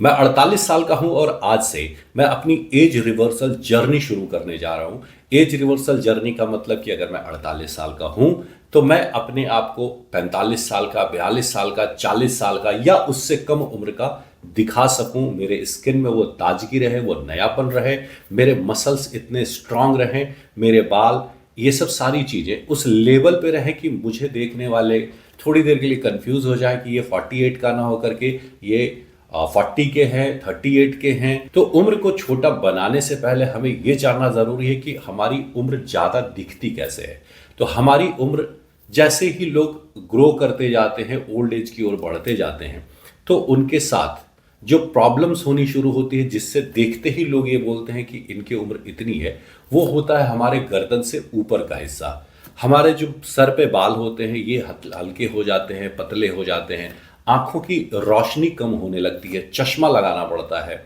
मैं 48 साल का हूं और आज से मैं अपनी एज रिवर्सल जर्नी शुरू करने जा रहा हूं। एज रिवर्सल जर्नी का मतलब कि अगर मैं 48 साल का हूं तो मैं अपने आप को 45 साल का, 42 साल का, 40 साल का या उससे कम उम्र का दिखा सकूं। मेरे स्किन में वो ताजगी रहे, वो नयापन रहे, मेरे मसल्स इतने स्ट्रांग रहें, मेरे बाल, ये सब सारी चीज़ें उस लेवल पे रहें कि मुझे देखने वाले थोड़ी देर के लिए कंफ्यूज हो जाए कि ये 48 का ना होकर के ये 40 के हैं, 38 के हैं। तो उम्र को छोटा बनाने से पहले हमें ये जानना ज़रूरी है कि हमारी उम्र ज़्यादा दिखती कैसे है। तो हमारी उम्र, जैसे ही लोग ग्रो करते जाते हैं, ओल्ड एज की ओर बढ़ते जाते हैं, तो उनके साथ जो प्रॉब्लम्स होनी शुरू होती है, जिससे देखते ही लोग ये बोलते हैं कि इनकी उम्र इतनी है, वो होता है हमारे गर्दन से ऊपर का हिस्सा। हमारे जो सर पे बाल होते हैं ये हल्के हो जाते हैं, पतले हो जाते हैं, आंखों की रोशनी कम होने लगती है, चश्मा लगाना पड़ता है।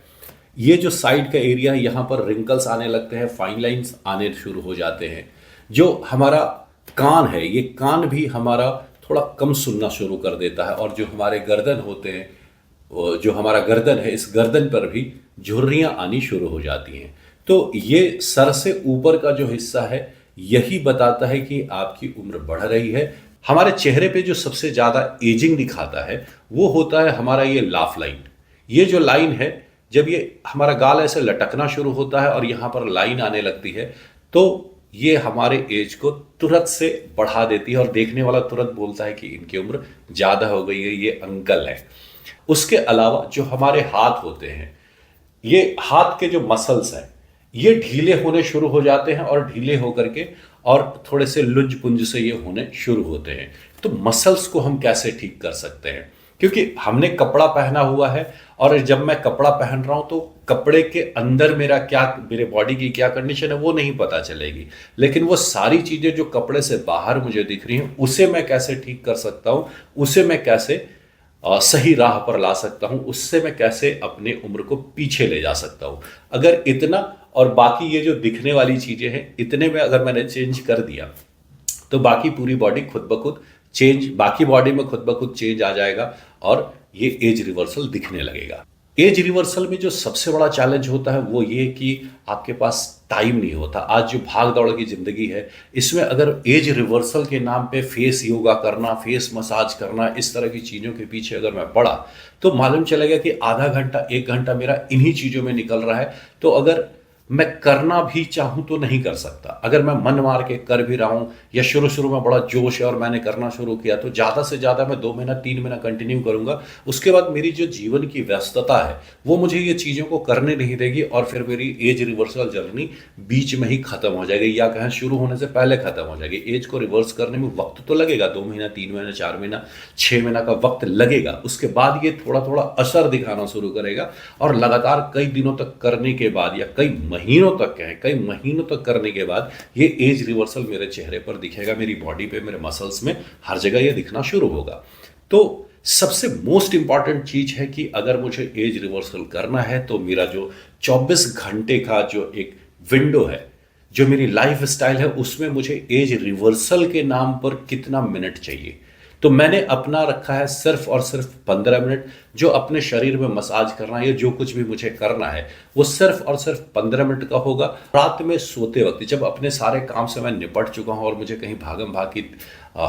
ये जो साइड का एरिया है यहाँ पर रिंकल्स आने लगते हैं, फाइन लाइंस आने शुरू हो जाते हैं। जो हमारा कान है, ये कान भी हमारा थोड़ा कम सुनना शुरू कर देता है, और जो हमारे गर्दन होते हैं, जो हमारा गर्दन है, इस गर्दन पर भी झुर्रियाँ आनी शुरू हो जाती हैं। तो ये सर से ऊपर का जो हिस्सा है यही बताता है कि आपकी उम्र बढ़ रही है। हमारे चेहरे पे जो सबसे ज़्यादा एजिंग दिखाता है वो होता है हमारा ये लाफ लाइन। ये जो लाइन है, जब ये हमारा गाल ऐसे लटकना शुरू होता है और यहाँ पर लाइन आने लगती है, तो ये हमारे एज को तुरंत से बढ़ा देती है और देखने वाला तुरंत बोलता है कि इनकी उम्र ज़्यादा हो गई है, ये अंकल है। उसके अलावा जो हमारे हाथ होते हैं, ये हाथ के जो मसल्स हैं ये ढीले होने शुरू हो जाते हैं, और ढीले होकर के और थोड़े से लुंज पुंज से ये होने शुरू होते हैं। तो मसल्स को हम कैसे ठीक कर सकते हैं? क्योंकि हमने कपड़ा पहना हुआ है, और जब मैं कपड़ा पहन रहा हूं तो कपड़े के अंदर मेरा क्या, मेरे बॉडी की क्या कंडीशन है वो नहीं पता चलेगी। लेकिन वो सारी चीजें जो कपड़े से बाहर मुझे दिख रही हैं, उसे मैं कैसे ठीक कर सकता हूं, उसे मैं कैसे सही राह पर ला सकता हूं, उससे मैं कैसे अपने उम्र को पीछे ले जा सकता हूं। अगर इतना और बाकी ये जो दिखने वाली चीजें हैं, इतने में अगर मैंने चेंज कर दिया तो बाकी पूरी बॉडी खुद ब खुद चेंज, बाकी बॉडी में खुद ब खुद चेंज आ जाएगा और ये एज रिवर्सल दिखने लगेगा। एज रिवर्सल में जो सबसे बड़ा चैलेंज होता है वो ये कि आपके पास टाइम नहीं होता। आज जो भाग दौड़ की जिंदगी है, इसमें अगर एज रिवर्सल के नाम पे फेस योगा करना, फेस मसाज करना, इस तरह की चीज़ों के पीछे अगर मैं पड़ा तो मालूम चलेगा कि आधा घंटा, 1 घंटा मेरा इन्हीं चीज़ों में निकल रहा है। तो अगर मैं करना भी चाहूं तो नहीं कर सकता। अगर मैं मन मार के कर भी रहा हूं, या शुरू शुरू में बड़ा जोश है और मैंने करना शुरू किया, तो ज़्यादा से ज़्यादा मैं 2 महीना, 3 महीना कंटिन्यू करूंगा। उसके बाद मेरी जो जीवन की व्यस्तता है वो मुझे ये चीज़ों को करने नहीं देगी, और फिर मेरी एज रिवर्सल जर्नी बीच में ही खत्म हो जाएगी, या कहें शुरू होने से पहले खत्म हो जाएगी। एज को रिवर्स करने में वक्त तो लगेगा, 2 महीना, 3 महीना, 4 महीना, 6 महीना का वक्त लगेगा। उसके बाद ये थोड़ा थोड़ा असर दिखाना शुरू करेगा, और लगातार कई दिनों तक करने के बाद, या कई महीनों तक कहें, कई महीनों तक करने के बाद ये एज रिवर्सल मेरे चेहरे पर दिखेगा, मेरी बॉडी पे, मेरे मसल्स में, हर जगह ये दिखना शुरू होगा। तो सबसे मोस्ट इंपॉर्टेंट चीज है कि अगर मुझे एज रिवर्सल करना है तो मेरा जो 24 घंटे का जो एक विंडो है, जो मेरी लाइफ स्टाइल है, उसमें मुझे एज रिवर्सल के नाम पर कितना मिनट चाहिए। तो मैंने अपना रखा है सिर्फ और सिर्फ 15 मिनट। जो अपने शरीर में मसाज करना है, या जो कुछ भी मुझे करना है, वो सिर्फ और सिर्फ 15 मिनट का होगा। रात में सोते वक्त, जब अपने सारे काम से मैं निपट चुका हूं और मुझे कहीं भागम भाग की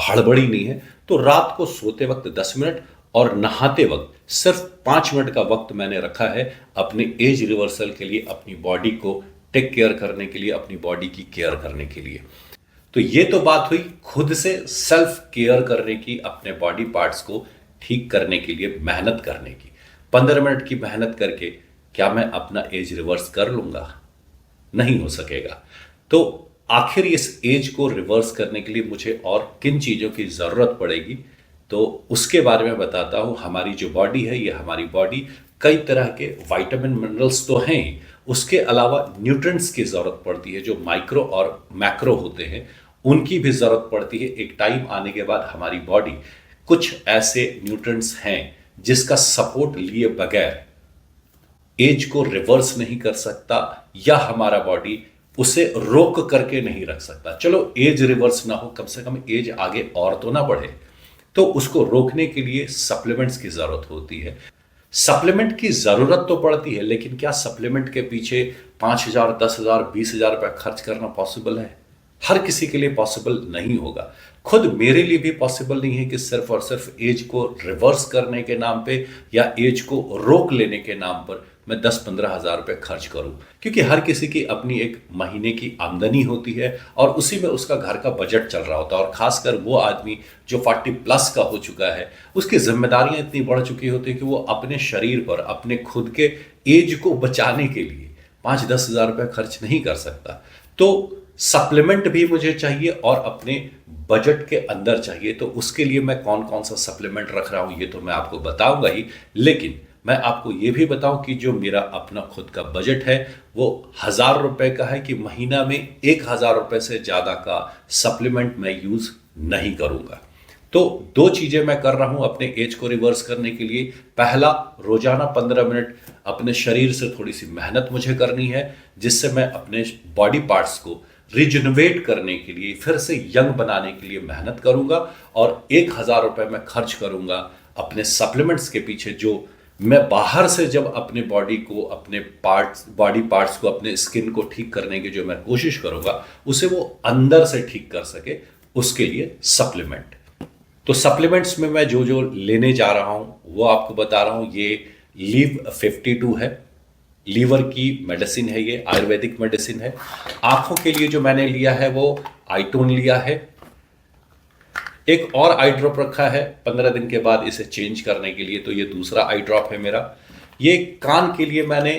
हड़बड़ी नहीं है, तो रात को सोते वक्त 10 मिनट, और नहाते वक्त सिर्फ 5 मिनट का वक्त मैंने रखा है अपने एज रिवर्सल के लिए, अपनी बॉडी को टेक केयर करने के लिए, अपनी बॉडी की केयर करने के लिए। तो ये तो बात हुई खुद से सेल्फ केयर करने की, अपने बॉडी पार्ट्स को ठीक करने के लिए मेहनत करने की। 15 मिनट की मेहनत करके क्या मैं अपना एज रिवर्स कर लूंगा? नहीं हो सकेगा। तो आखिर इस एज को रिवर्स करने के लिए मुझे और किन चीज़ों की ज़रूरत पड़ेगी, तो उसके बारे में बताता हूँ। हमारी जो बॉडी है, ये हमारी बॉडी कई तरह के विटामिन, मिनरल्स तो हैं ही, उसके अलावा न्यूट्रिएंट्स की ज़रूरत पड़ती है, जो माइक्रो और मैक्रो होते हैं, उनकी भी ज़रूरत पड़ती है। एक टाइम आने के बाद हमारी बॉडी कुछ ऐसे न्यूट्रिएंट्स हैं जिसका सपोर्ट लिए बगैर एज को रिवर्स नहीं कर सकता, या हमारा बॉडी उसे रोक करके नहीं रख सकता। चलो एज रिवर्स ना हो, कम से कम एज आगे और तो ना बढ़े, तो उसको रोकने के लिए सप्लीमेंट्स की ज़रूरत होती है। सप्लीमेंट की जरूरत तो पड़ती है, लेकिन क्या सप्लीमेंट के पीछे 5,000, 10,000, 20,000 रुपया खर्च करना पॉसिबल है? हर किसी के लिए पॉसिबल नहीं होगा। खुद मेरे लिए भी पॉसिबल नहीं है कि सिर्फ और सिर्फ एज को रिवर्स करने के नाम पे या एज को रोक लेने के नाम पर मैं 10-15 हजार रुपए खर्च करूं, क्योंकि हर किसी की अपनी एक महीने की आमदनी होती है और उसी में उसका घर का बजट चल रहा होता है। और खासकर वो आदमी जो 40+ का हो चुका है, उसकी जिम्मेदारियां इतनी बढ़ चुकी होती है कि वो अपने शरीर पर, अपने खुद के एज को बचाने के लिए 5-10 हजार रुपये खर्च नहीं कर सकता। तो सप्लीमेंट भी मुझे चाहिए और अपने बजट के अंदर चाहिए। तो उसके लिए मैं कौन कौन सा सप्लीमेंट रख रहा हूं ये तो मैं आपको बताऊंगा ही, लेकिन मैं आपको ये भी बताऊं कि जो मेरा अपना खुद का बजट है वो 1,000 रुपए का है, कि महीना में 1,000 रुपए से ज्यादा का सप्लीमेंट मैं यूज नहीं करूंगा। तो 2 चीजें मैं कर रहा हूं अपने एज को रिवर्स करने के लिए। पहला, रोजाना 15 मिनट अपने शरीर से थोड़ी सी मेहनत मुझे करनी है, जिससे मैं अपने बॉडी पार्ट्स को रिजनरेट करने के लिए, फिर से यंग बनाने के लिए मेहनत करूंगा। और 1,000 रुपए मैं खर्च करूंगा अपने सप्लीमेंट्स के पीछे, जो मैं बाहर से जब अपने बॉडी को, अपने बॉडी पार्ट्स को, अपने स्किन को ठीक करने की जो मैं कोशिश करूंगा, उसे वो अंदर से ठीक कर सके, उसके लिए सप्लीमेंट। तो सप्लीमेंट्स में मैं जो जो लेने जा रहा हूं वो आपको बता रहा हूं। ये लीव 52 है, लीवर की मेडिसिन है, ये आयुर्वेदिक मेडिसिन है। आंखों के लिए जो मैंने लिया है वो आईटोन लिया है। एक और आई ड्रॉप रखा है 15 दिन के बाद इसे चेंज करने के लिए, तो ये दूसरा आई ड्रॉप है मेरा। ये कान के लिए मैंने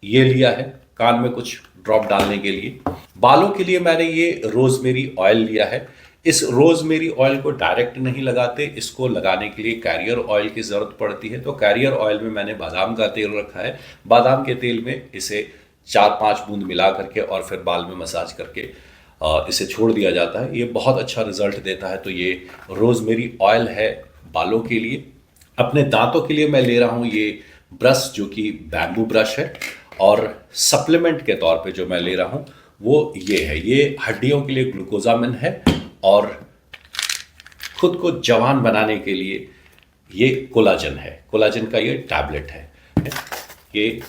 ये लिया है, कान में कुछ ड्रॉप डालने के लिए। बालों के लिए मैंने ये रोजमेरी ऑयल लिया है। इस रोजमेरी ऑयल को डायरेक्ट नहीं लगाते, इसको लगाने के लिए कैरियर ऑयल की जरूरत पड़ती है। तो कैरियर ऑयल में मैंने बादाम का तेल रखा है। बादाम के तेल में इसे 4-5 बूंद मिला करके और फिर बाल में मसाज करके इसे छोड़ दिया जाता है। ये बहुत अच्छा रिजल्ट देता है। तो ये रोजमेरी ऑयल है बालों के लिए। अपने दांतों के लिए मैं ले रहा हूं ये ब्रश, जो कि बैम्बू ब्रश है। और सप्लीमेंट के तौर पे जो मैं ले रहा हूं वो ये है, ये हड्डियों के लिए ग्लूकोजामिन है। और खुद को जवान बनाने के लिए ये कोलाजन है, कोलाजन का ये टैबलेट है। ये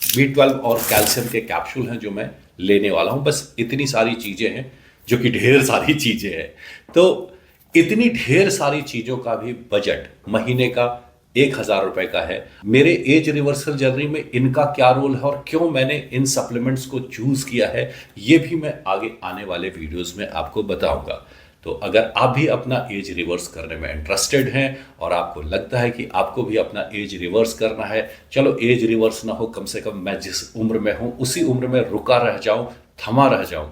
B12 और कैल्शियम के कैप्सूल हैं जो मैं लेने वाला हूं। बस इतनी सारी चीजें हैं, जो कि ढेर सारी चीजें हैं। तो इतनी ढेर सारी चीजों का भी बजट महीने का 1,000 रुपए का है। मेरे एज रिवर्सल जर्नी में इनका क्या रोल है और क्यों मैंने इन सप्लीमेंट्स को चूज किया है, ये भी मैं आगे आने वाले वीडियोस में आपको बताऊंगा। तो अगर आप भी अपना एज रिवर्स करने में इंटरेस्टेड हैं और आपको लगता है कि आपको भी अपना एज रिवर्स करना है, चलो एज रिवर्स ना हो, कम से कम मैं जिस उम्र में हूं उसी उम्र में रुका रह जाऊं, थमा रह जाऊं,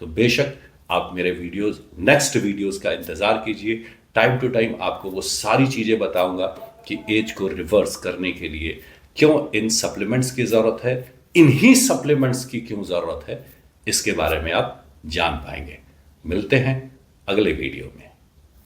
तो बेशक आप मेरे वीडियोस, नेक्स्ट वीडियोस का इंतजार कीजिए। टाइम टू टाइम आपको वो सारी चीजें बताऊंगा कि एज को रिवर्स करने के लिए क्यों इन सप्लीमेंट्स की जरूरत है, इन्हीं सप्लीमेंट्स की क्यों जरूरत है, इसके बारे में आप जान पाएंगे। मिलते हैं अगले वीडियो में।